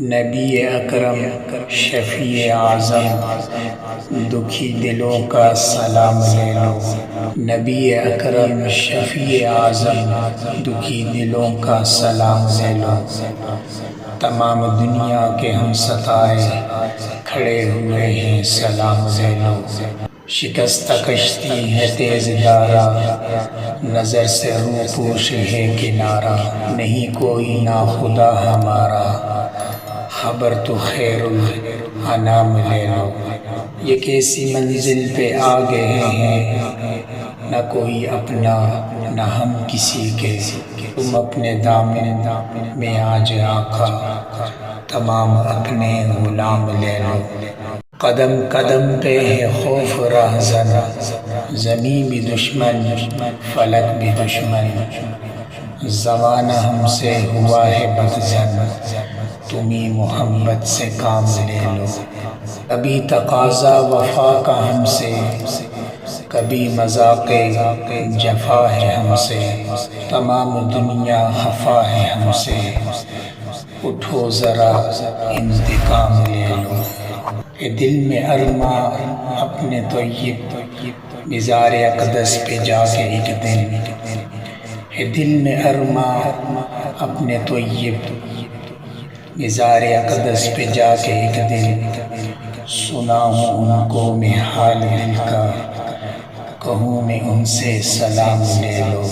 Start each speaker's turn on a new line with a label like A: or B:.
A: نبی اکرم شفیع اعظم دکھی دلوں کا سلام لے لو۔ نبی اکرم شفیع اعظم دکھی دلوں کا سلام لے لو۔ تمام دنیا کے ہم ستائے کھڑے ہوئے ہیں، سلام لے لو۔ شکستہ کشتی ہے تیز دارا، نظر سے روپوش ہے کنارہ، نہیں کوئی ناخدا ہمارا، خبر تو خیر الانام لے لو۔ یہ کیسی منزل پہ آ گئے ہیں، نہ کوئی اپنا نہ ہم کسی کے، تم اپنے دامن میں آج آقا، تمام اپنے غلام لے لو۔ قدم قدم پہ ہے خوف رہزن، زمین بھی دشمن فلک بھی دشمن، زمانہ ہم سے ہوا ہے بدظن، تمہیں محبت سے کام لے لو۔ کبھی تقاضا وفا کا ہم سے، کبھی مذاق جفا ہے ہم سے، تمام دنیا خفا ہے ہم سے، اٹھو ذرا انتقام لے لو۔ اے دل میں ارماں اپنے طیب مزار اقدس پہ جا کے ایک دن، اے دل میں ارماں اپنے طیب مزار اقدس پہ جا کے ایک دن، سناؤں ان کو میں حال دل کا، کہوں میں ان سے سلام لے لو۔